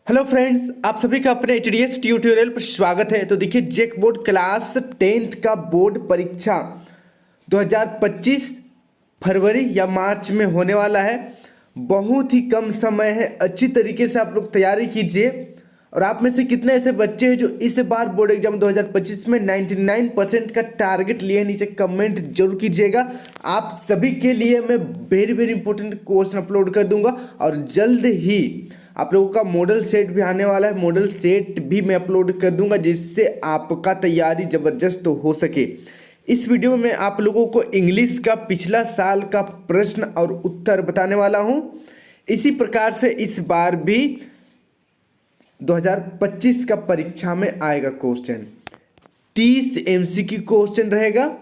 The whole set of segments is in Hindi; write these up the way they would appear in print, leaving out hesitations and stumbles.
हेलो फ्रेंड्स, आप सभी का अपने एच ट्यूटोरियल पर स्वागत है। तो देखिए, जेक बोर्ड क्लास 10th का बोर्ड परीक्षा 2025 फरवरी या मार्च में होने वाला है। बहुत ही कम समय है, अच्छी तरीके से आप लोग तैयारी कीजिए। और आप में से कितने ऐसे बच्चे हैं जो इस बार बोर्ड एग्जाम 2025 में 99% का टारगेट लिए हैं? नीचे कमेंट जरूर कीजिएगा। आप सभी के लिए मैं वेरी इंपॉर्टेंट क्वेश्चन अपलोड कर दूंगा और जल्द ही आप लोगों का मॉडल सेट भी आने वाला है। मॉडल सेट भी मैं अपलोड कर दूंगा जिससे आपका तैयारी ज़बरदस्त हो सके। इस वीडियो में आप लोगों को इंग्लिश का पिछला साल का प्रश्न और उत्तर बताने वाला हूं। इसी प्रकार से इस बार भी 2025 का परीक्षा में आएगा क्वेश्चन। 30 MCQ क्वेश्चन रहेगा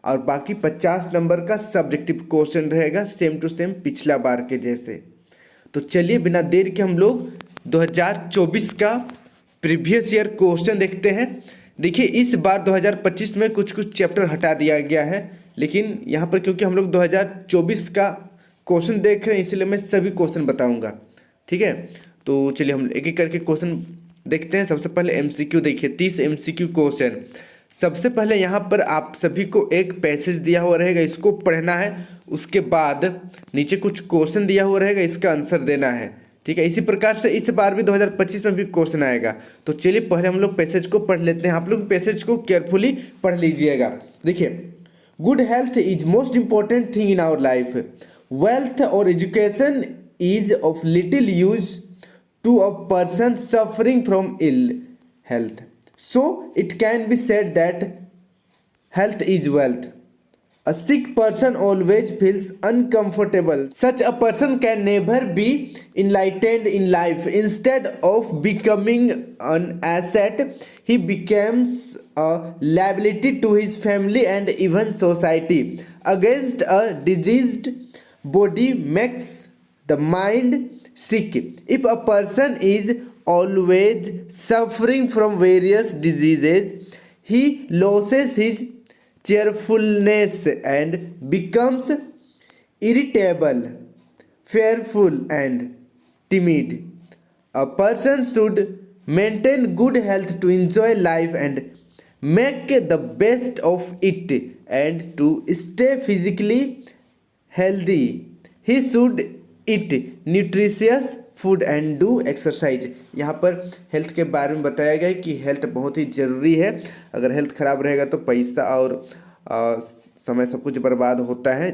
और बाकी 50 नंबर का सब्जेक्टिव क्वेश्चन रहेगा, सेम टू सेम पिछला बार के जैसे। तो चलिए बिना देर के हम लोग 2024 का प्रीवियस ईयर क्वेश्चन देखते हैं। देखिए, इस बार 2025 में कुछ चैप्टर हटा दिया गया है, लेकिन यहाँ पर क्योंकि हम लोग 2024 का क्वेश्चन देख रहे हैं इसलिए मैं सभी क्वेश्चन बताऊंगा। ठीक है, तो चलिए हम एक एक करके क्वेश्चन देखते हैं। सबसे पहले MCQ देखिए, 30 MCQ क्वेश्चन। सबसे पहले यहाँ पर आप सभी को एक पैसेज दिया हुआ रहेगा, इसको पढ़ना है। उसके बाद नीचे कुछ क्वेश्चन दिया हुआ रहेगा, इसका आंसर देना है। ठीक है, इसी प्रकार से इस बार भी 2025 में भी क्वेश्चन आएगा। तो चलिए पहले हम लोग पैसेज को पढ़ लेते हैं। आप लोग पैसेज को केयरफुली पढ़ लीजिएगा। देखिए, good health is most important thing in our life. Wealth और education is of little use to a person suffering from ill health. So it can be said that health is wealth. A sick person always feels uncomfortable. Such a person can never be enlightened in life. Instead of becoming an asset, he becomes a liability to his family and even society. Against a diseased body makes the mind sick. If a person is always suffering from various diseases, he loses his cheerfulness and becomes irritable, fearful, and timid. A person should maintain good health to enjoy life and make the best of it, and to stay physically healthy, he should eat nutritious food and do exercise. यहाँ पर हेल्थ के बारे में बताया गया है कि हेल्थ बहुत ही ज़रूरी है। अगर हेल्थ ख़राब रहेगा तो पैसा और समय सब कुछ बर्बाद होता है।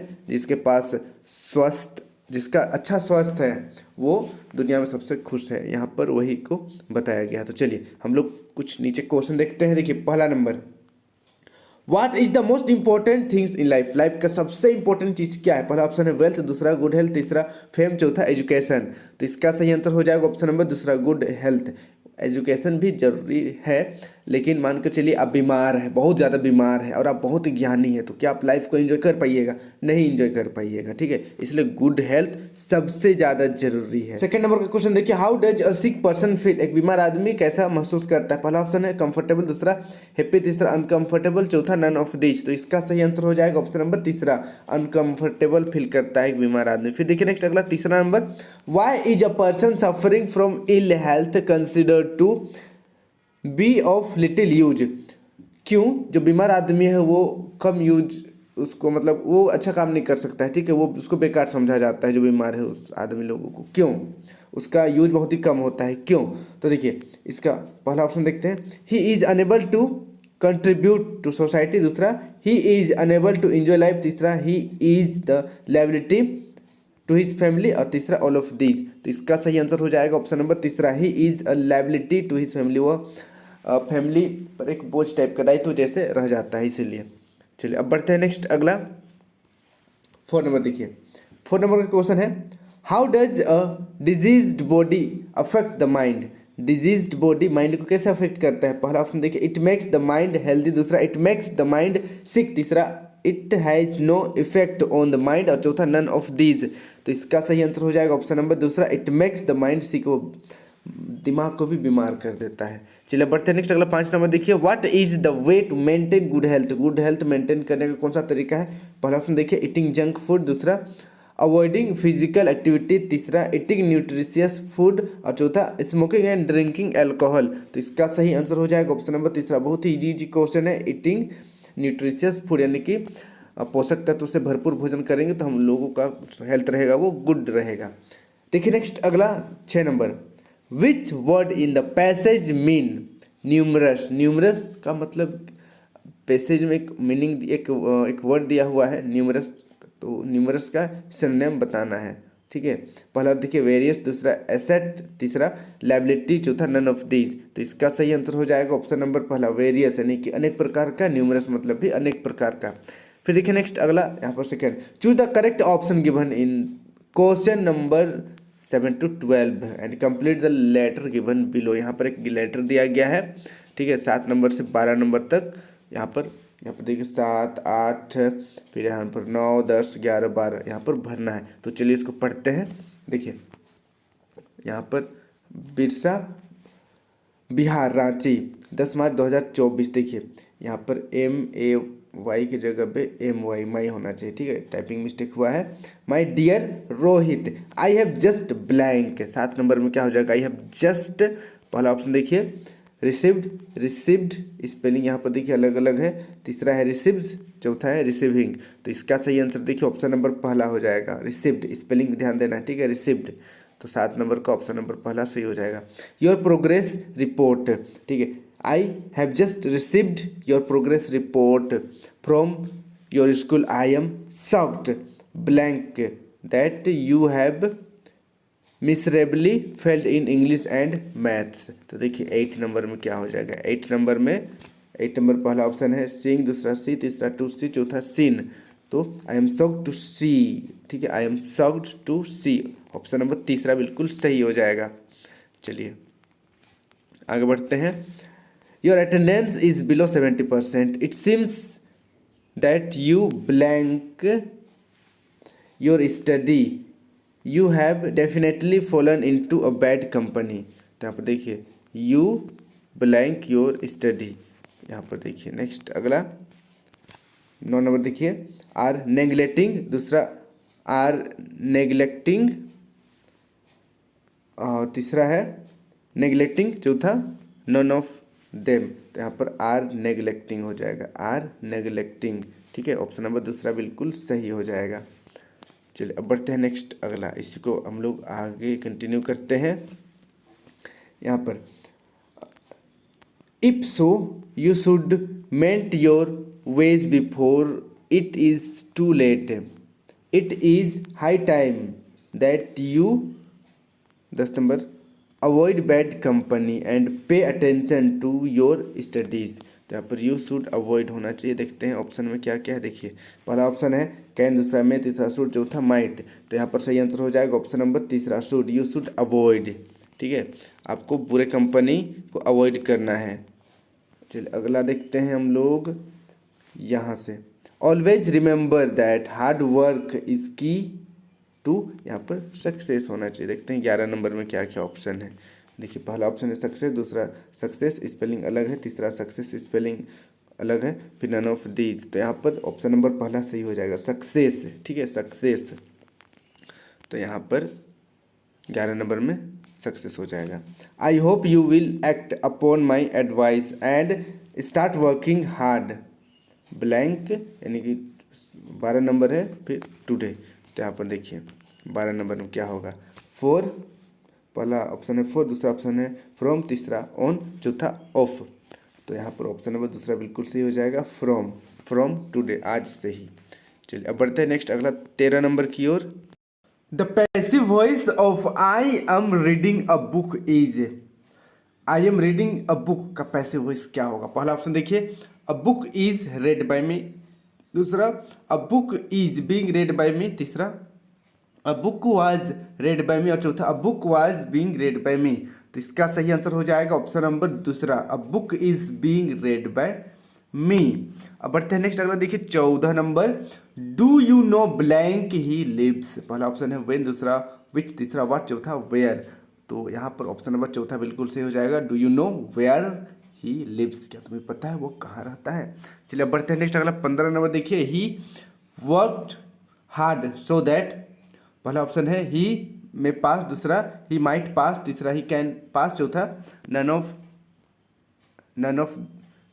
जिसका अच्छा स्वास्थ्य है वो दुनिया में सबसे खुश है। यहाँ पर वही को बताया गया। तो चलिए हम लोग कुछ नीचे क्वेश्चन देखते हैं। देखिए, पहला number, what is the most important things in life. Life का सबसे इंपॉर्टेंट चीज़ क्या है? पहला ऑप्शन है वेल्थ, दूसरा गुड हेल्थ, तीसरा फेम, चौथा एजुकेशन। तो इसका सही आंसर हो जाएगा ऑप्शन नंबर दूसरा, गुड हेल्थ। एजुकेशन भी जरूरी है, लेकिन मान कर चलिए आप बीमार है, बहुत ज़्यादा बीमार है और आप बहुत ज्ञानी है, तो क्या आप लाइफ को एंजॉय कर पाइएगा? नहीं एंजॉय कर पाइएगा। ठीक है, इसलिए गुड हेल्थ सबसे ज़्यादा जरूरी है। सेकंड नंबर का क्वेश्चन देखिए, how does a sick person feel. एक बीमार आदमी कैसा महसूस करता है? पहला ऑप्शन है कंफर्टेबल, दूसरा हैप्पी, तीसरा अनकंफर्टेबल, चौथा नन ऑफ दिस। तो इसका सही आंसर हो जाएगा ऑप्शन नंबर तीसरा, अनकंफर्टेबल फील करता है एक बीमार आदमी। फिर देखिए नेक्स्ट अगला तीसरा नंबर, why is a person suffering from ill health considered to be of little use. क्यों? जो बीमार आदमी है वो कम यूज, उसको मतलब वो अच्छा काम नहीं कर सकता है। ठीक है, वो उसको बेकार समझा जाता है जो बीमार है उस आदमी लोगों को। क्यों? उसका यूज बहुत ही कम होता है। क्यों? तो देखिए इसका पहला ऑप्शन देखते हैं, he is unable to contribute to society, दूसरा he is unable to enjoy life, तीसरा he is the liability to his family, और तीसरा ऑल ऑफ दीज। तो इसका सही आंसर हो जाएगा ऑप्शन नंबर तीसरा, he is a liability to his family. वो फैमिली पर एक बोझ टाइप का दायित्व जैसे रह जाता है, इसीलिए। चलिए अब बढ़ते हैं नेक्स्ट अगला 4 नंबर। देखिए 4 नंबर का क्वेश्चन है, how does a diseased body affect the mind. Diseased body mind को कैसे अफेक्ट करता है? पहला ऑप्शन देखिए, it makes the mind healthy, दूसरा it makes the mind sick, तीसरा it has no effect on the mind, और चौथा नन ऑफ दीज। तो इसका सही आंसर हो जाएगा ऑप्शन नंबर दूसरा, इट मेक्स द माइंड सिक। वो दिमाग को भी बीमार कर देता है। चलिए बढ़ते हैं नेक्स्ट अगला 5 नंबर। देखिए, what is the way to maintain good health. Good health maintain करने का कौन सा तरीका है? पहला ऑप्शन देखिए, ईटिंग जंक फूड, दूसरा अवॉइडिंग फिजिकल एक्टिविटी, तीसरा ईटिंग न्यूट्रिशियस फूड, और चौथा स्मोकिंग एंड ड्रिंकिंग एल्कोहल। तो इसका सही आंसर हो जाएगा ऑप्शन नंबर तीसरा। बहुत ही इजी क्वेश्चन है। ईटिंग न्यूट्रिशियस फूड यानी कि पोषक तत्व से भरपूर भोजन करेंगे तो हम लोगों का हेल्थ रहेगा वो गुड रहेगा। देखिए नेक्स्ट अगला 6 number, which word in the passage mean numerous. Numerous का मतलब पैसेज में एक मीनिंग एक वर्ड दिया हुआ है न्यूमरस, तो न्यूमरस का सिनोनिम बताना है। ठीक है, पहला देखिए वेरियस, दूसरा एसेट, तीसरा लायबिलिटी, चौथा नन ऑफ दीज। तो इसका सही आंसर हो जाएगा ऑप्शन नंबर पहला वेरियस यानी कि अनेक प्रकार का, न्यूमरस मतलब भी अनेक प्रकार का। फिर देखिए नेक्स्ट अगला यहाँ पर second, choose the correct option given in question number 7 to 12 and complete the letter given below. यहाँ पर एक लेटर दिया गया है। ठीक है, 7 नंबर से 12 नंबर तक यहाँ पर देखिए 7, 8, फिर यहाँ पर 9, 10, 11, 12 यहाँ पर भरना है। तो चलिए इसको पढ़ते हैं। देखिए यहाँ पर बिरसा बिहार रांची 10 मार्च 2024। देखिए यहाँ पर MAY की जगह पे MY माई होना चाहिए। ठीक है, टाइपिंग मिस्टेक हुआ है। My dear Rohit, I have just blank. 7 number में क्या हो जाएगा, आई हैव जस्ट, पहला ऑप्शन देखिए रिसीव्ड स्पेलिंग यहाँ पर देखिए अलग अलग है। तीसरा है रिसीव्स, चौथा है रिसीविंग। तो इसका सही आंसर देखिए ऑप्शन नंबर पहला हो जाएगा, रिसीव्ड। स्पेलिंग ध्यान देना है। ठीक है, रिसीव्ड। तो 7 नंबर का ऑप्शन नंबर पहला सही हो जाएगा। योर प्रोग्रेस रिपोर्ट, ठीक है, I have just received your progress report from your school. I am shocked blank that you have miserably failed in English and maths. तो देखिए 8 नंबर में क्या हो जाएगा, 8 नंबर पहला ऑप्शन है सिंग, दूसरा सी, तीसरा टू सी, चौथा सीन। तो I am shocked to see. ठीक है, I am shocked to see, option number तीसरा बिल्कुल सही हो जाएगा। चलिए आगे बढ़ते हैं। Your attendance is below 70%, it seems that you blank your study, you have definitely fallen into a bad company. तो यहाँ पर देखिए यू ब्लैंक योर स्टडी। यहाँ पर देखिए नेक्स्ट अगला 9 नंबर देखिए, आर नेग्लेक्टिंग, दूसरा आर नेग्लेक्टिंग, तीसरा है नेग्लेक्टिंग, चौथा नन ऑफ देम। तो यहाँ पर आर नेग्लेक्टिंग हो जाएगा, आर नेग्लेक्टिंग। ठीक है, ऑप्शन नंबर दूसरा बिल्कुल सही हो जाएगा। चलिए अब बढ़ते हैं नेक्स्ट अगला, इसको हम लोग आगे कंटिन्यू करते हैं। यहाँ पर if so you should mend your ways before it is too late, it is high time that you 10 number avoid bad company and pay attention to your studies. तो यहाँ पर यू शुड अवॉइड होना चाहिए। देखते हैं ऑप्शन में क्या क्या है। देखिए पहला ऑप्शन है कैन, दूसरा में, तीसरा शुड, चौथा माइट। तो यहाँ पर सही आंसर हो जाएगा ऑप्शन नंबर तीसरा शुड, यू शुड अवॉइड। ठीक है, आपको बुरे कंपनी को अवॉइड करना है। चलिए अगला देखते हैं हम लोग यहाँ से, always remember that hard work is की टू, यहाँ पर सक्सेस होना चाहिए। देखते हैं 11 नंबर में क्या क्या ऑप्शन है। देखिए पहला ऑप्शन है सक्सेस, दूसरा सक्सेस स्पेलिंग अलग है, तीसरा सक्सेस स्पेलिंग अलग है, फिर नन ऑफ दीज। तो यहाँ पर ऑप्शन नंबर पहला सही हो जाएगा, सक्सेस। ठीक है, सक्सेस। तो यहाँ पर 11 नंबर में सक्सेस हो जाएगा। I hope you will act upon my advice and start working hard blank, यानी कि 12 नंबर है, फिर टुडे। तो यहाँ पर देखिए 12 नंबर में क्या होगा, 4, पहला ऑप्शन है 4, दूसरा ऑप्शन है फ्रॉम, तीसरा ऑन, चौथा ऑफ। तो यहाँ पर ऑप्शन नंबर दूसरा बिल्कुल सही हो जाएगा, फ्रॉम टुडे, आज से ही। चलिए अब बढ़ते हैं नेक्स्ट अगला 13 नंबर की ओर। The passive voice of I am reading a book is, I am reading a book का पैसिव वॉइस क्या होगा। पहला ऑप्शन देखिए a book is read by me, दूसरा a book is being read by me, तीसरा a book was read by me, और चौथा a book was being read by me. तो इसका सही आंसर हो जाएगा ऑप्शन नंबर दूसरा, a book is being read by me. अब बढ़ते हैं नेक्स्ट अगला देखिए 14 number, do you know blank he lives. पहला ऑप्शन है व्हेन, दूसरा विच, तीसरा व्हाट, चौथा वेयर। तो यहाँ पर ऑप्शन नंबर चौथा बिल्कुल सही हो जाएगा, do you know where he lives, क्या तुम्हें पता है वो कहाँ रहता है। चलिए अब बढ़ते हैं नेक्स्ट अगला 15 नंबर देखिए, ही वर्कड हार्ड सो दैट पहला ऑप्शन है ही मे पास, दूसरा ही माइट पास, तीसरा ही कैन पास, चौथा नन ऑफ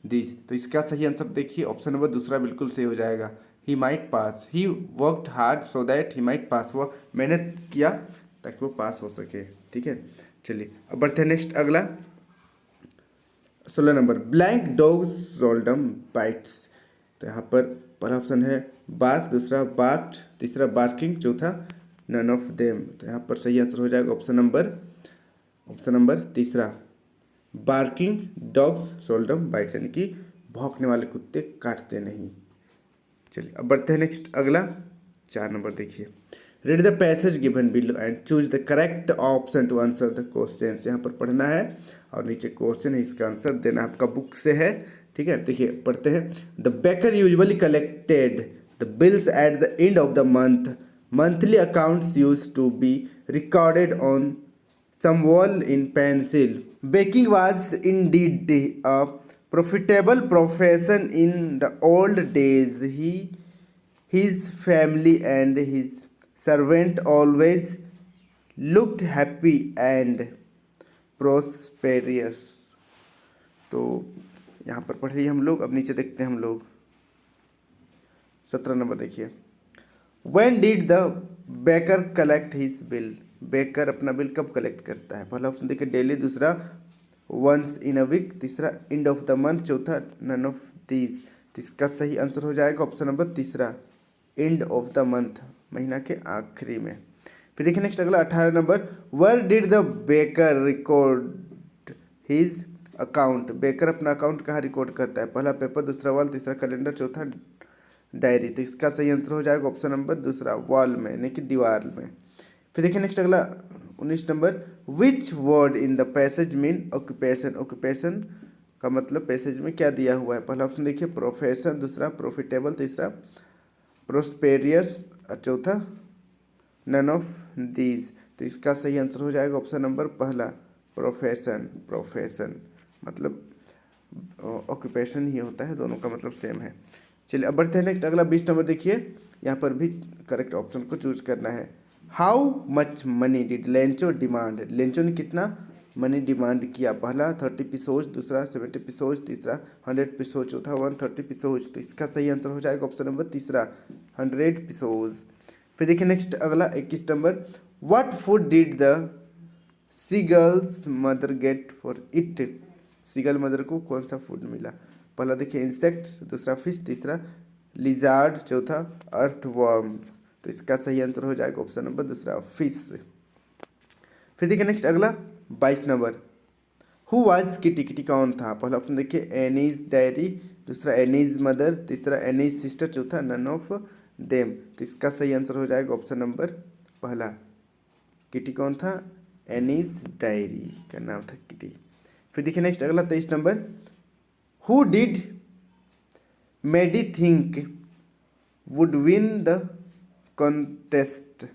दिस। तो इसका सही आंसर देखिए ऑप्शन नंबर दूसरा बिल्कुल सही हो जाएगा, he might pass. He worked hard so that he might pass, वो मेहनत किया ताकि वो पास हो सके। ठीक है, चलिए अब बढ़ते हैं नेक्स्ट अगला 16 नंबर, ब्लैंक डॉग्स सोल्डम बाइट्स। तो यहाँ पर पहला ऑप्शन है बार्क, दूसरा बार्क्ड, तीसरा बार्किंग, चौथा नन ऑफ देम। तो यहाँ पर सही आंसर हो जाएगा ऑप्शन नंबर तीसरा, बार्किंग डॉग्स सोल्डम बाइट्स, यानी कि भौंकने वाले कुत्ते काटते नहीं। चलिए अब बढ़ते हैं नेक्स्ट अगला 4 नंबर देखिए, read the passage given below and choose the correct option to answer the question. यहाँ पर पढ़ना है और नीचे क्वेश्चन है, इसका आंसर देना आपका बुक से है। ठीक है, देखिए पढ़ते हैं, the baker usually collected the bills at the end of the month, monthly accounts used to be recorded on some wall in pencil. Baking was indeed a profitable profession in the old days. His family and his servant always looked happy and prosperous. तो यहाँ पर पढ़ लिए हम लोग, अब नीचे देखते हैं हम लोग 17 नंबर देखिए, When did the baker collect his bill? Baker अपना बिल कब कलेक्ट करता है? पहला ऑप्शन देखिए डेली, दूसरा वंस इन अ वीक, तीसरा एंड ऑफ द मंथ, चौथा नन ऑफ दीज। तो इसका सही आंसर हो जाएगा ऑप्शन नंबर तीसरा, एंड ऑफ द मंथ, महीना के आखिरी में। फिर देखिए नेक्स्ट अगला 18 number, where did the baker record his account. Baker अपना अकाउंट कहाँ रिकॉर्ड करता है? पहला पेपर, दूसरा वॉल, तीसरा कैलेंडर, चौथा डायरी। तो इसका सही आंसर हो जाएगा ऑप्शन नंबर दूसरा, वॉल में, यानी कि दीवार में। फिर देखिए नेक्स्ट अगला 19 number, which word in the passage mean occupation. Occupation का मतलब पैसेज में क्या दिया हुआ है? पहला ऑप्शन देखिए प्रोफेशन, दूसरा प्रॉफिटेबल, तीसरा प्रोस्पेरियस और चौथा नन ऑफ दीज। तो इसका सही आंसर हो जाएगा ऑप्शन नंबर पहला, प्रोफेशन। प्रोफेशन मतलब ऑक्यूपेशन ही होता है, दोनों का मतलब सेम है। चलिए अब बढ़ते हैं नेक्स्ट अगला 20 नंबर देखिए, यहाँ पर भी करेक्ट ऑप्शन को चूज करना है। How much money did Lencho demand. Lencho ने कितना मनी डिमांड किया? पहला 30 पिसोज, दूसरा 70 पिसोज, तीसरा 100 पिसोज, चौथा 130 पिसोज। तो इसका सही आंसर हो जाएगा ऑप्शन नंबर तीसरा, 100 पिसोज। फिर देखिए नेक्स्ट अगला 21 number, what food did the seagull's mother get for it. Seagull mother को कौन सा फूड मिला? पहला देखिए इंसेक्ट्स, दूसरा फिश, तीसरा लिजार्ड, चौथा अर्थवर्म्स। तो इसका सही आंसर हो जाएगा ऑप्शन नंबर दूसरा, फिश। फिर देखिए नेक्स्ट अगला 22 number, who was kitty. Kitty कौन था? पहला ऑप्शन देखिए एनीज डायरी, दूसरा एनीज मदर, तीसरा एनीज सिस्टर, चौथा नन ऑफ देम। तो इसका सही आंसर हो जाएगा ऑप्शन नंबर पहला, किटी कौन था? एनीज डायरी का नाम था किटी। फिर देखिए नेक्स्ट अगला 23 number, who did Maddie think would win the contest.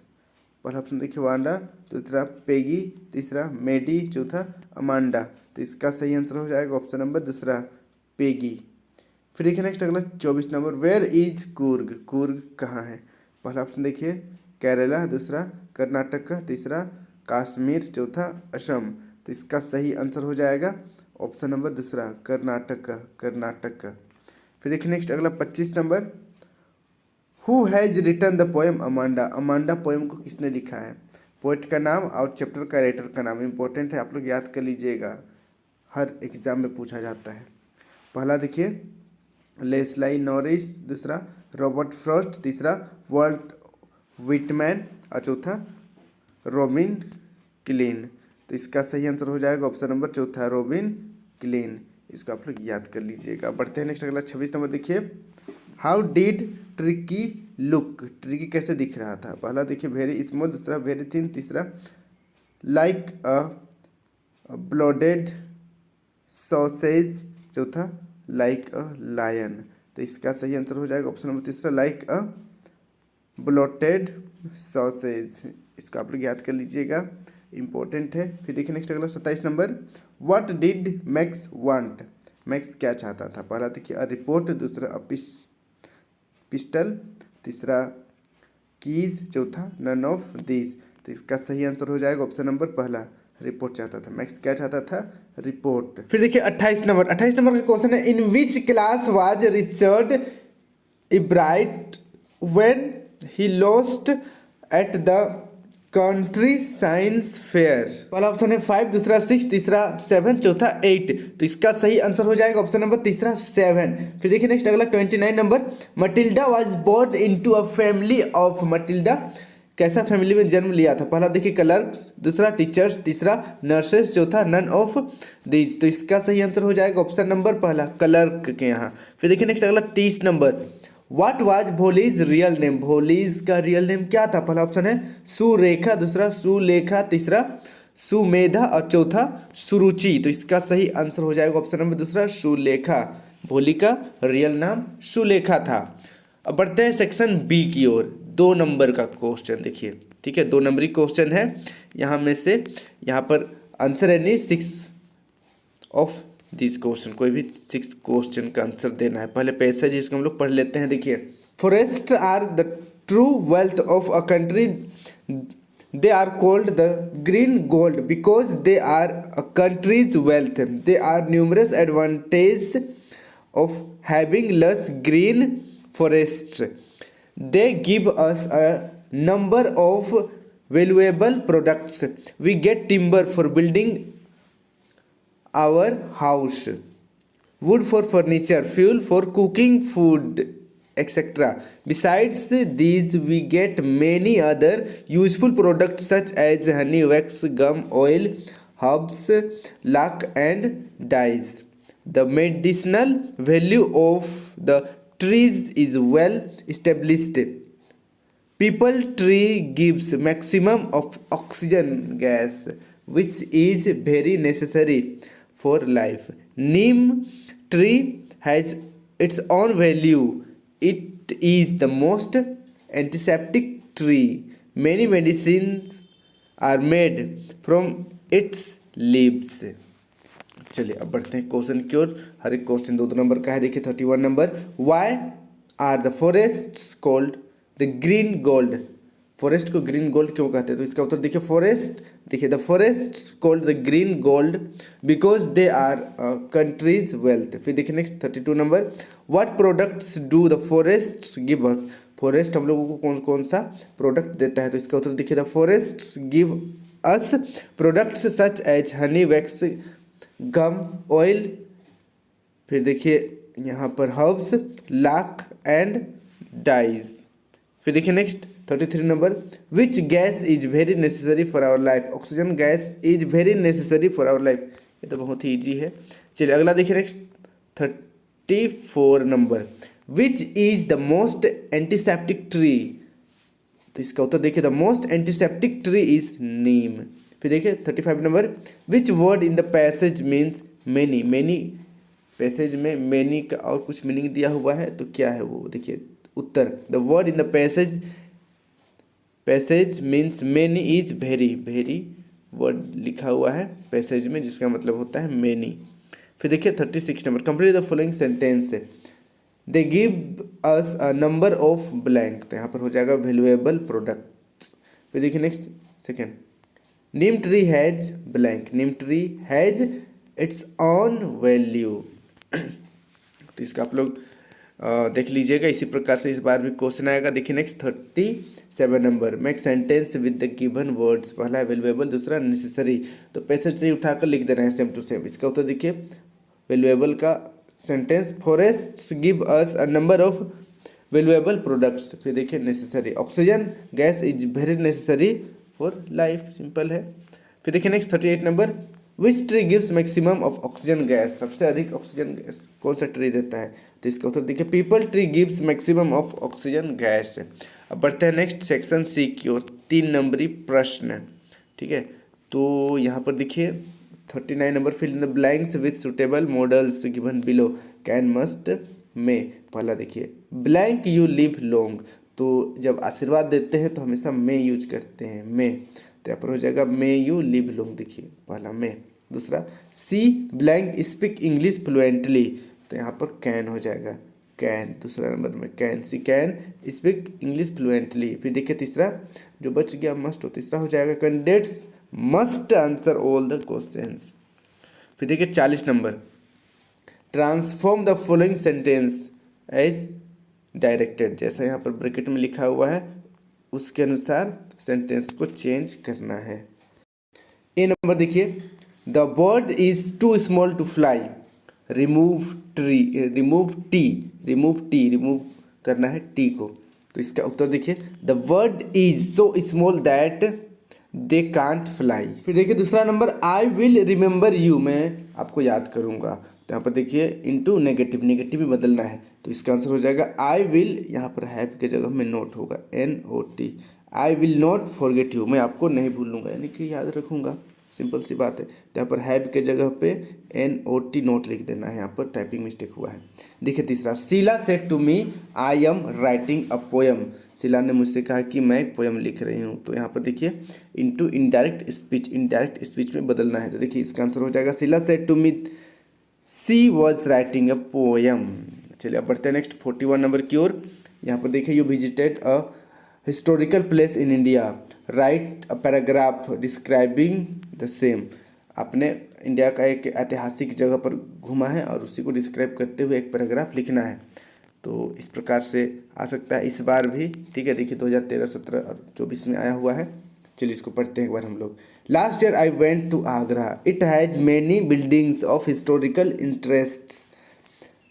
पहला ऑप्शन देखिए वांडा, दूसरा पेगी, तीसरा मेडी, चौथा अमांडा। तो इसका सही आंसर हो जाएगा ऑप्शन नंबर दूसरा, पेगी। फिर देखिए नेक्स्ट अगला 24 number, where is Coorg. Coorg कहाँ है? पहला ऑप्शन देखिए केरला, दूसरा कर्नाटक, तीसरा कश्मीर, चौथा असम। तो इसका सही आंसर हो जाएगा ऑप्शन नंबर दूसरा, कर्नाटक। कर्नाटक। फिर देखिए नेक्स्ट अगला 25 number, who has written the poem Amanda. Amanda poem को किसने लिखा है? पोएट का नाम और चैप्टर का राइटर का नाम इंपॉर्टेंट है, आप लोग याद कर लीजिएगा, हर एग्जाम में पूछा जाता है। पहला देखिए लेस्लाई नॉरिस, दूसरा रॉबर्ट फ्रॉस्ट, तीसरा वर्ल्ट विटमैन और चौथा रॉबिन क्लीन। तो इसका सही आंसर हो जाएगा ऑप्शन नंबर चौथा, रॉबिन क्लीन। इसको आप लोग याद कर लीजिएगा। बढ़ते हैं नेक्स्ट अगला 26 नंबर देखिए, how did tricky look. Tricky कैसे दिख रहा था? पहला देखिए वेरी स्मॉल, दूसरा वेरी थिन, तीसरा लाइक अ ब्लोडेड सॉसेज, चौथा लाइक अ लायन। तो इसका सही आंसर हो जाएगा ऑप्शन नंबर तीसरा, लाइक अ ब्लोटेड सॉसेज। इसको आप लोग याद कर लीजिएगा, इंपॉर्टेंट है। फिर देखिए नेक्स्ट अगला 27 number, what did max want. Max क्या चाहता था? पहला देखिए अ रिपोर्ट, दूसरा अ पिस्टल, तीसरा कीज, चौथा नन ऑफ दीज। तो इसका सही आंसर हो जाएगा ऑप्शन नंबर पहला, रिपोर्ट चाहता था, मैक्स क्या चाहता था, रिपोर्ट। फिर देखिए 28 नंबर का क्वेश्चन है, in which class was Richard Ebright when he lost at the country science fair. पहला ऑप्शन है 5, दूसरा 6, तीसरा 7, चौथा 8। तो इसका सही आंसर हो जाएगा ऑप्शन नंबर तीसरा 7। फिर देखिए नेक्स्ट अगला 29 number, Matilda was born into a family of. Matilda कैसा फैमिली में जन्म लिया था? पहला देखिए क्लर्क्स, दूसरा टीचर्स, तीसरा नर्सेस, चौथा नन ऑफ दीज। तो इसका सही आंसर हो जाएगा ऑप्शन नंबर पहला, क्लर्क के यहाँ। फिर देखिए नेक्स्ट अगला 30 number, what was Bholi's real name. Bholi's का रियल नेम क्या था? पहला ऑप्शन है सुरेखा, दूसरा सुलेखा, तीसरा सुमेधा और चौथा सुरुचि। तो इसका सही आंसर हो जाएगा ऑप्शन नंबर दूसरा, सुलेखा। भोली का रियल नाम सुलेखा था। अब बढ़ते हैं सेक्शन बी की ओर। 2 नंबर का क्वेश्चन देखिए, ठीक है, 2 नंबरी क्वेश्चन है। यहाँ में से यहाँ पर आंसर है नहीं 6 ऑफ दिस क्वेश्चन, कोई भी 6 क्वेश्चन का आंसर देना है। पहले पैसेज जिसको हम लोग पढ़ लेते हैं। देखिए, forest are the true wealth of a country, they are called the green gold because they are a country's wealth, they are numerous advantage of having lush green forest, they give us a number of valuable products, we get timber for building our house, wood for furniture, fuel for cooking food, etc. Besides these, we get many other useful products such as honey, wax, gum, oil, herbs, lac, and dyes. The medicinal value of the trees is well established. People tree gives maximum of oxygen gas, which is very necessary for life. Neem tree has its own value. It is the most antiseptic tree. Many medicines are made from its leaves. चलिए अब बढ़ते हैं क्वेश्चन की ओर। हर एक क्वेश्चन 2 नंबर का है। देखिए 31 number, why are the forest called the green gold. Forest को ग्रीन गोल्ड क्यों कहते हैं? तो इसका उत्तर देखिए, फॉरेस्ट, देखिए the forest called the green gold because they are country's wealth. फिर देखिए next 32 number, what products do the forest give us. Forest हम लोगों को कौन कौन सा प्रोडक्ट देता है? तो इसका उत्तर देखिए, the forest give us products such as honey, wax, gum, oil. फिर देखिए यहाँ पर हर्ब्स, लाख एंड डाइज। फिर देखिए next 33 number, which gas is very necessary for our life. Oxygen gas is very necessary for our life. ये तो बहुत ही ईजी है। चलिए अगला देखिए next 34 number, which is the most antiseptic tree. तो इसका उत्तर देखिए, the most antiseptic tree is neem. फिर देखिए 35 number, which word in the passage means many. Many passage में मैनी का और कुछ मीनिंग दिया हुआ है, तो क्या है वो? देखिए उत्तर, the word in the passage means many is very. Very word लिखा हुआ है पैसेज में जिसका मतलब होता है मैनी। फिर देखिए 36 number, complete the following sentence, they give us a number of blank. तो यहाँ पर हो जाएगा वैल्यूएबल प्रोडक्ट्स। फिर देखिए next second, Neem tree has blank. Neem tree has its on value. तो इसका आप लोग देख लीजिएगा। इसी प्रकार से इस बार भी क्वेश्चन आएगा। देखिए next 37 number, make sentence with the given words. पहला वैल्यूएबल, दूसरा नेसेसरी। तो पैसेज से उठाकर लिख देना है सेम टू सेम। इसका उत्तर देखिए, वैल्यूएबल का sentence, forest give us a number of valuable products. फिर देखिए necessary, oxygen gas is very necessary for life. Simple है। फिर देखिए next 38 number, which tree gives maximum of oxygen gas. सबसे अधिक ऑक्सीजन गैस कौन सा ट्री देता है? तो इसका उत्तर देखिए, people tree gives maximum of oxygen gas. अब बढ़ते हैं नेक्स्ट सेक्शन सी की ओर। 3 नंबरी प्रश्न, ठीक है। तो यहाँ पर देखिए 39 number, fill in the blanks with suitable modals given below, can, must, may. पहला देखिए, ब्लैंक यू लिव लॉन्ग। तो जब आशीर्वाद देते हैं तो हमेशा मे यूज करते हैं, मे। तो यहाँ पर हो जाएगा मे यू लिव लॉन्ग। देखिए पहला मे। दूसरा, सी ब्लैंक स्पीक इंग्लिश फ्लुएंटली। तो यहाँ पर कैन हो जाएगा। कैन, दूसरा नंबर में can, she can speak English fluently. फिर देखिए तीसरा जो बच गया मस्ट हो, तीसरा हो जाएगा candidates must answer all the questions. फिर देखिए 40 number, transform the following sentence as directed, जैसा यहाँ पर ब्रैकेट में लिखा हुआ है उसके अनुसार सेंटेंस को चेंज करना है। ए नंबर देखिए, the bird is too small to fly, remove tree, remove करना है टी को। तो इसका उत्तर देखिए, the bird is so small that they can't fly. फिर देखिए दूसरा number, I will remember you, मैं आपको याद करूँगा। तो यहाँ पर देखिए इनटू नेगेटिव, नेगेटिव भी बदलना है। तो इसका आंसर हो जाएगा आई विल, यहाँ पर हैव के जगह में नोट होगा, NOT, I will not forget you, मैं आपको नहीं भूलूंगा, यानी कि याद रखूँगा, सिंपल सी बात है। तो यहाँ पर हैव के जगह पे NOT नोट लिख देना है, यहाँ पर टाइपिंग मिस्टेक हुआ है। देखिए तीसरा, Sheila said to me I am writing a poem, Sheila ने मुझसे कहा कि मैं एक पोएम लिख रही हूँ। तो यहाँ पर देखिए into indirect speech, indirect speech में बदलना है। तो देखिए इसका आंसर हो जाएगा Sheila said to me she was writing a poem. चलिए अब बढ़ते हैं नेक्स्ट 41 नंबर की ओर। यहाँ पर देखिए, you visited a historical place in India, right a paragraph describing the same, आपने इंडिया का एक ऐतिहासिक जगह पर घूमा है और उसी को डिस्क्राइब करते हुए एक पैराग्राफ लिखना है। तो इस प्रकार से आ सकता है इस बार भी, ठीक है। देखिए 2013, 17 और 24 में आया हुआ है। चलिए इसको पढ़ते हैं एक बार हम लोग। Last year I went to Agra, it has many buildings of historical interest,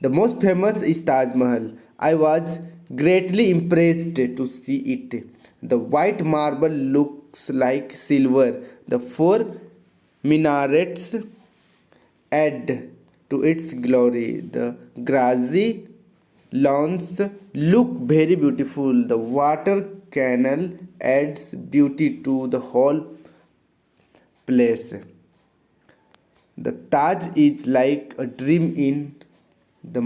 the most famous is Taj Mahal. I was greatly impressed to see it. The white marble looks like silver. The four minarets add to its glory. The grassy lawns look very beautiful. The water canal adds beauty to the whole place. The Taj is like a dream in the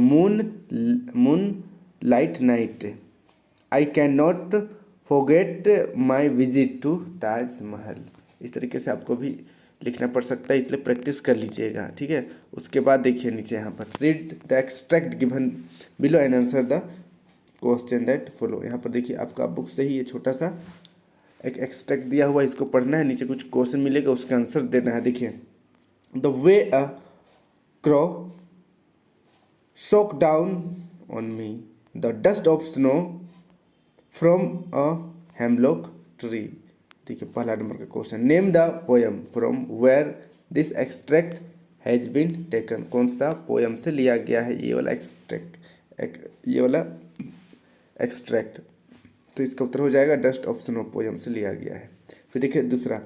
moonlight night. I cannot forget my visit to Taj Mahal. इस तरीके से आपको भी लिखना पड़ सकता है, इसलिए प्रैक्टिस कर लीजिएगा, ठीक है। उसके बाद देखिए नीचे यहाँ पर, read the extract given below and answer the question that follow. यहाँ पर देखिए आपका बुक से ही ये छोटा सा एक एक्सट्रैक्ट दिया हुआ है, इसको पढ़ना है, नीचे कुछ क्वेश्चन मिलेगा उसका आंसर देना है। देखिए, the way a क्रॉ shook down on me, the dust of snow from a hemlock tree। देखिए पहला नंबर का question, name the poem from where this extract has been taken, कौन सा पोएम से लिया गया है ये वाला एक्सट्रैक्ट। तो इसका उत्तर हो जाएगा डस्ट ऑफ स्नो पोएम से लिया गया है। फिर देखिए दूसरा,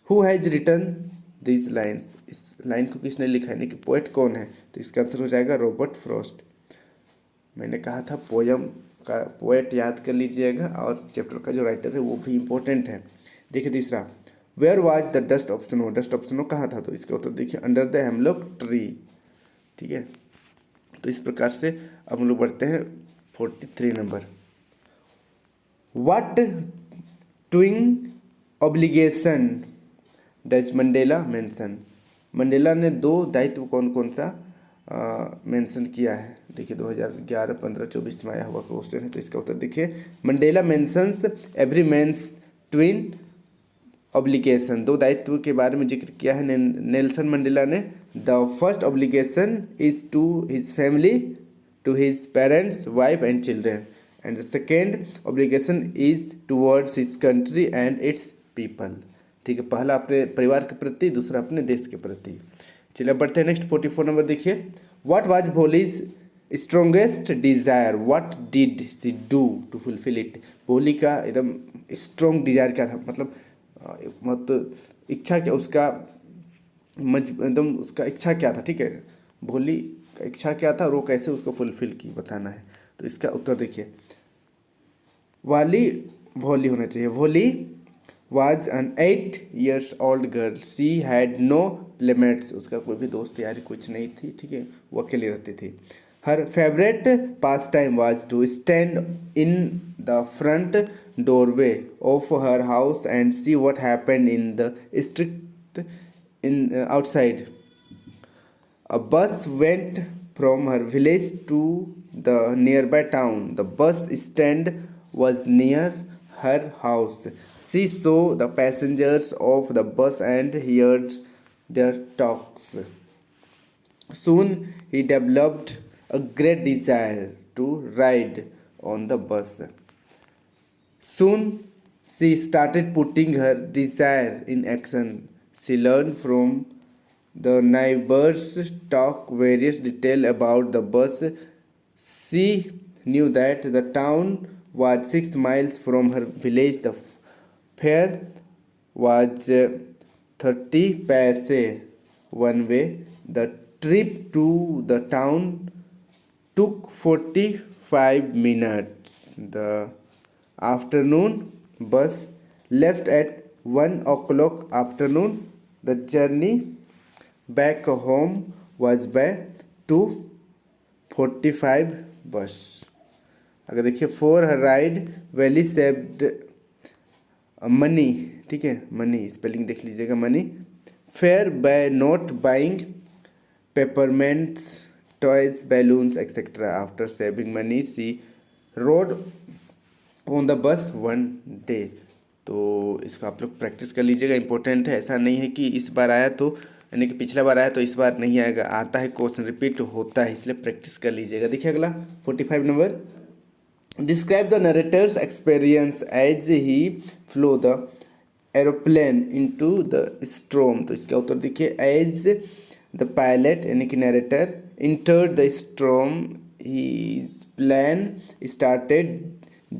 who has written this lines, इस लाइन को किसने लिखा है, यानी कि पोएट कौन है। तो इसका आंसर हो जाएगा रॉबर्ट फ्रॉस्ट। मैंने कहा था पोएम का पोएट याद कर लीजिएगा, और चैप्टर का जो राइटर है वो भी इम्पोर्टेंट है। देखिए तीसरा, where was the dust of snow, dust of snow कहाँ था। तो इसका उत्तर देखिए अंडर द हेमलॉक ट्री, ठीक है। तो इस प्रकार से अब हम लोग बढ़ते हैं 43 number, what twin obligation does Mandela mention, Mandela ने 2 दायित्व कौन कौन सा मेंशन किया है। देखिए 2011, 15, 24 में आया हुआ क्वेश्चन है। तो इसका उत्तर देखिए, Mandela mentions every man's twin obligation, 2 दायित्व के बारे में जिक्र किया है नेल्सन मंडेला ने। The first obligation is to his family, to his parents, wife and children, and the second obligation is towards his country and its people. ठीक है, पहला अपने परिवार के प्रति, दूसरा अपने देश के प्रति। चलिए बढ़ते हैं नेक्स्ट 44 नंबर देखिए, what was Bholi's strongest desire, what did she do to fulfil it, Bholi का एकदम स्ट्रॉन्ग डिजायर क्या था, मतलब इच्छा क्या, उसका एकदम उसका इच्छा क्या था, ठीक है। भोली का इच्छा क्या था और वो कैसे उसको फुलफिल की बताना है। तो इसका उत्तर देखिए, वाली भोली होना चाहिए। भोली was an 8 years old girl, she had no playmates, उसका कोई भी दोस्त यारी कुछ नहीं थी, ठीक है, वो अकेली रहती थी। her favorite pastime was to stand in the front doorway of her house and see what happened in the street outside. A bus went from her village to the nearby town. The bus stand was near her house. She saw the passengers of the bus and heard their talks. Soon he developed a great desire to ride on the bus. Soon she started putting her desire in action. She learned from the neighbors talk various details about the bus. She knew that the town was 6 miles from her village. The fare was 30 paise one way. The trip to the town took 45 minutes. The afternoon bus left at 1 o'clock afternoon. The journey back home was by 2:45 bus. अगर देखिए for her ride Valli saved money, ठीक है, मनी स्पेलिंग देख लीजिएगा, money fare by not buying peppermints toys balloons etcetera. After saving money she rode on the bus one day. तो इसको आप लोग प्रैक्टिस कर लीजिएगा, इंपॉर्टेंट है. ऐसा नहीं है कि इस बार आया तो यानी कि पिछला बार आया तो इस बार नहीं आएगा, आता है, क्वेश्चन रिपीट होता है, इसलिए प्रैक्टिस कर लीजिएगा. देखिए अगला 45 number. Describe the narrator's experience as he flew the aeroplane into the storm. तो इसका उत्तर देखिए, एज द पायलट यानी कि narrator entered the storm his plane started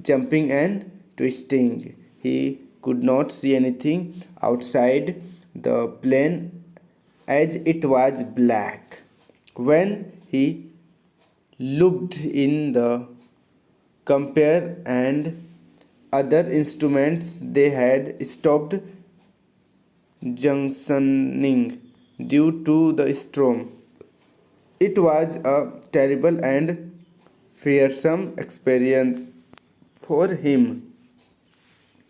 jumping and twisting. He could not see anything outside the plane as it was black. When he looked in the compare and other instruments, they had stopped junctioning due to the storm. It was a terrible and fearsome experience for him.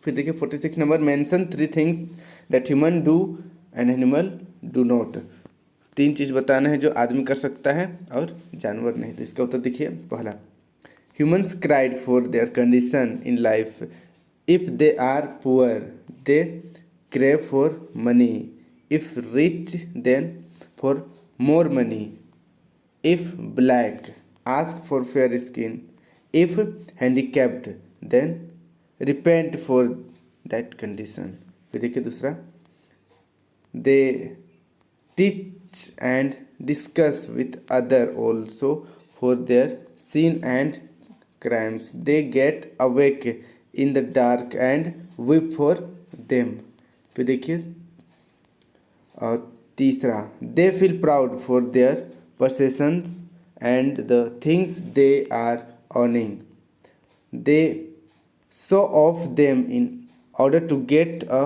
फिर देखिए 46 number. Mention 3 things that human do and animal do not. 3 चीज़ बताना है जो आदमी कर सकता है और जानवर नहीं. तो इसका उत्तर देखिए, पहला, humans cried for their condition in life. If they are poor they crave for money. If rich then for more money. If black ask for fair skin. If handicapped then repent for that condition. फिर देखिए दूसरा, they teach and discuss with other also for their sin and crimes. They get awake in the dark and weep for them. फिर देखिए तीसरा, they feel proud for their possessions and the things they are owning. They show off them in order to get a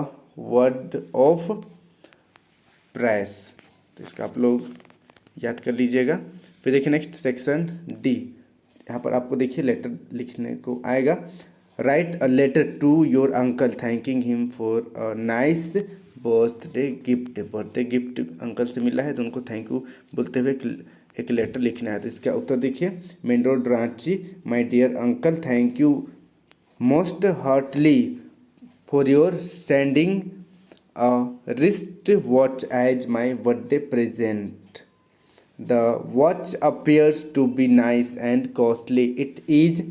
word of praise. तो इसका आप लोग याद कर लीजिएगा. फिर देखिए नेक्स्ट सेक्शन डी. यहाँ पर आपको देखिए लेटर लिखने को आएगा. Write a letter to your uncle thanking him for a nice birthday gift. Birthday gift uncle से मिला है तो उनको थैंक यू बोलते हुए एक लेटर लिखना है. तो इसका उत्तर देखिए, main road Ranchi. My dear uncle, thank you most heartly for your sending a wrist watch as my birthday present. The watch appears to be nice and costly. It is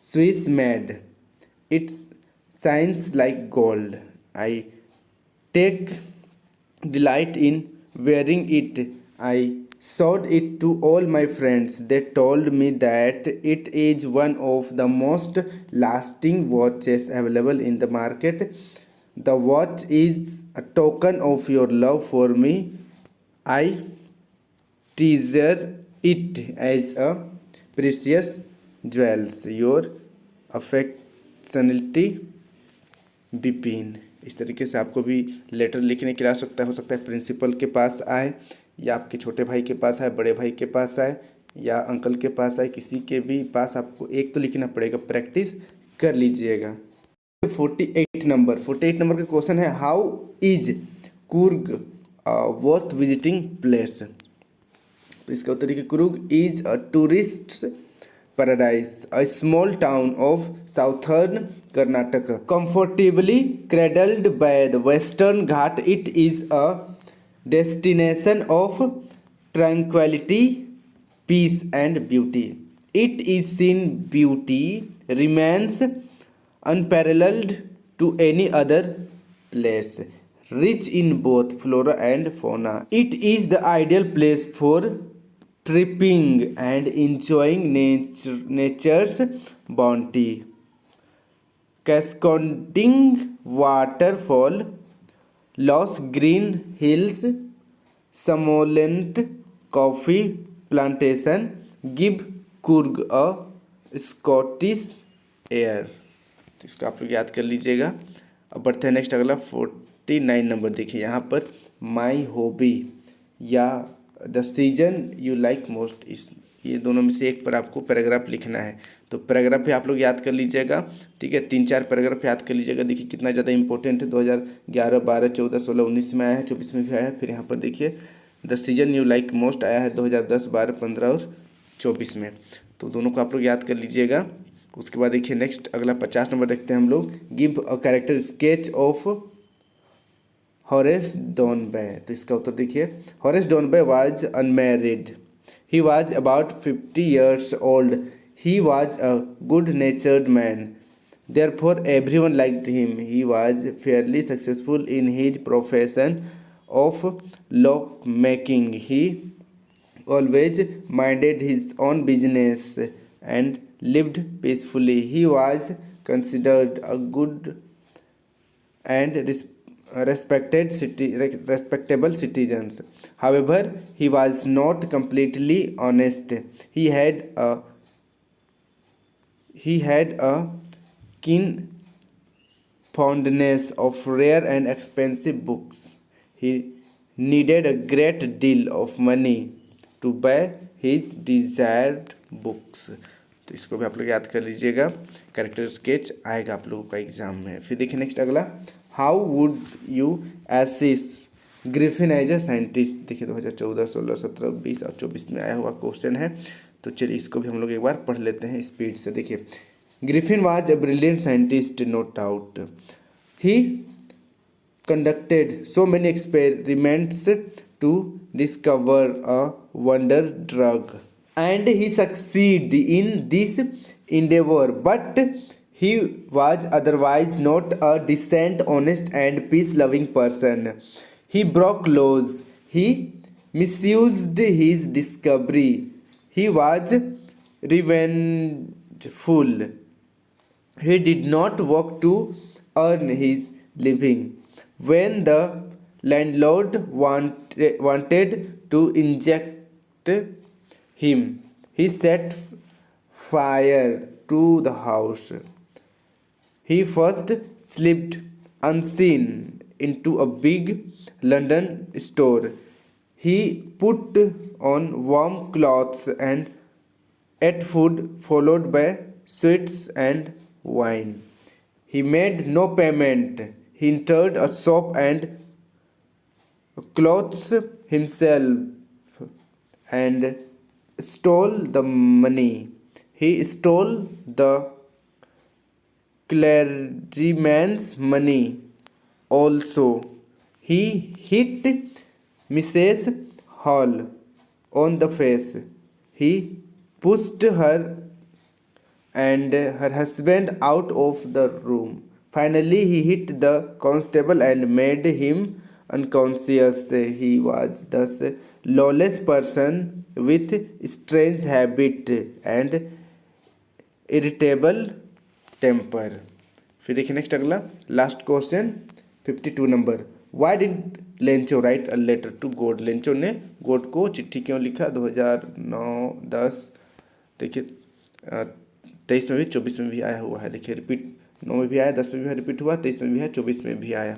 Swiss made. It shines like gold. I take delight in wearing it. I showed it to all my friends. They told me that it is one of the most lasting watches available in the market. The watch is a token of your love for me. I treasure it as a precious jewels. Your affectionately Bipin. इस तरीके से आपको भी लेटर लिखने के लिए हो सकता है प्रिंसिपल के पास आए, या आपके छोटे भाई के पास आए, बड़े भाई के पास आए, या अंकल के पास आए. किसी के भी पास आपको एक तो लिखना पड़ेगा. प्रैक्टिस कर लीजिएगा. 48 नंबर का क्वेश्चन है, how is Coorg worth visiting place. तो इसका उत्तर देखिए, Coorg is a tourist Paradise, a small town of southern Karnataka. Comfortably cradled by the Western Ghat, it is a destination of tranquility, peace, and beauty. It is seen beauty remains unparalleled to any other place, rich in both flora and fauna. It is the ideal place for tripping and enjoying nature's bounty. Cascading waterfall, lush green hills, succulent coffee plantation give Coorg a Scottish air. तो इसको आप लोग याद कर लीजिएगा। अब बढ़ते हैं नेक्स्ट अगला 49 नंबर। देखिए यहाँ पर माई हॉबी या the season you like most, इस ये दोनों में से एक पर आपको पैराग्राफ लिखना है। तो पैराग्राफ भी आप लोग याद कर लीजिएगा, ठीक है। 3-4 पैराग्राफ याद कर लीजिएगा। देखिए कितना ज़्यादा इंपॉर्टेंट है। 2011, 12, 14, 16, 19 में आया है, 24 में भी आया है। फिर यहाँ पर देखिए the season you like most आया है 2010, 12, 15 और 24 में। तो दोनों को आप लोग याद कर लीजिएगा। उसके बाद देखिए नेक्स्ट अगला 50 नंबर देखते हैं हम लोग। Give a character sketch of Horace Danby. तो इसका उत्तर देखिए, Horace Danby was unmarried, he was about 50 years old, he was a good natured man, therefore everyone liked him. He was fairly successful in his profession of lock making. He always minded his own business and lived peacefully. He was considered a good and respectable citizens. However, he was not completely honest. He had a keen fondness of rare and expensive books. He needed a great deal of money to buy his desired books. तो इसको भी आप लोग याद कर लीजिएगा। कैरेक्टर स्केच आएगा आप लोगों का एग्जाम में। फिर देखिए नेक्स्ट अगला, how would you assess Griffin as a scientist. देखिए 2014, 16, 17, 20 और 24 में आया हुआ क्वेश्चन है। तो चलिए इसको भी हम लोग एक बार पढ़ लेते हैं स्पीड से। देखिए, Griffin was a brilliant scientist, no doubt. He conducted so many experiments to discover a wonder drug, and he succeeded in this endeavor, but he was otherwise not a decent, honest and peace-loving person. He broke laws, he misused his discovery, he was revengeful, he did not work to earn his living. When the landlord wanted to inject him, he set fire to the house. He first slipped unseen into a big London store. He put on warm clothes and ate food followed by sweets and wine. He made no payment. He entered a shop and clothes himself and stole the money. He stole the clergyman's money also. He hit Mrs. Hall on the face. He pushed her and her husband out of the room. Finally, he hit the constable and made him unconscious. He was thus lawless person with strange habit and irritable temper. फिर देखिए नेक्स्ट अगला last question 52 number. Why did Lencho write a letter to God. Lencho ने गॉड को चिट्ठी क्यों लिखा। 2009-10 देखिए 23 में भी 24 में भी आया हुआ है। देखिए रिपीट 9 में भी आया, 10 में भी रिपीट हुआ, 23 में भी है, 24 में भी आया।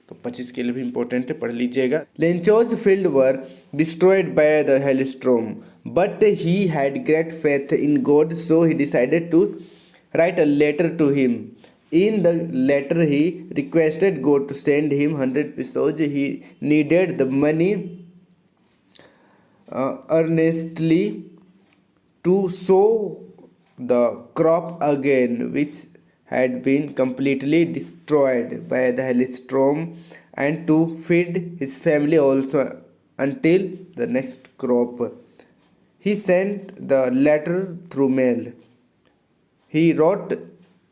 तो 25 के लिए भी इंपॉर्टेंट है, पढ़ लीजिएगा। Lencho's field were destroyed by the hailstorm but he had great faith in God so he decided to write a letter to him. In the letter he requested God to send him 100 pesos. He needed the money earnestly to sow the crop again, which had been completely destroyed by the hailstorm, and to feed his family also until the next crop. He sent the letter through mail. He wrote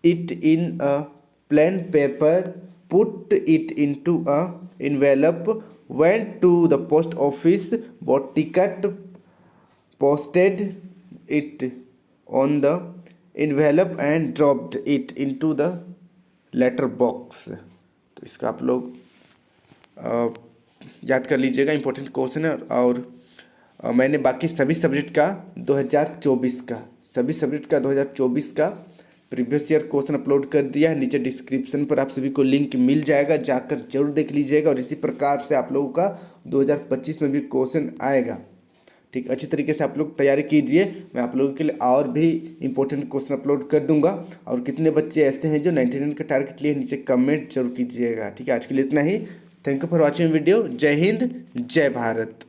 it in a plain paper, put it into a envelope, went to the post office, bought ticket, posted it on the envelope and dropped it into the letter box. तो इसका आप लोग याद कर लीजिएगा, इंपॉर्टेंट क्वेश्चन है। और मैंने बाकी सभी सब्जेक्ट का 2024 का प्रीवियस ईयर क्वेश्चन अपलोड कर दिया है। नीचे डिस्क्रिप्शन पर आप सभी को लिंक मिल जाएगा, जाकर जरूर देख लीजिएगा। और इसी प्रकार से आप लोगों का 2025 में भी क्वेश्चन आएगा। ठीक, अच्छी तरीके से आप लोग तैयारी कीजिए। मैं आप लोगों के लिए और भी इंपॉर्टेंट क्वेश्चन अपलोड कर दूंगा। और कितने बच्चे ऐसे हैं जो 99 का टारगेट लिए, नीचे कमेंट जरूर कीजिएगा। ठीक है, आज के लिए इतना ही। Thank you for watching video. जय हिंद, जय भारत।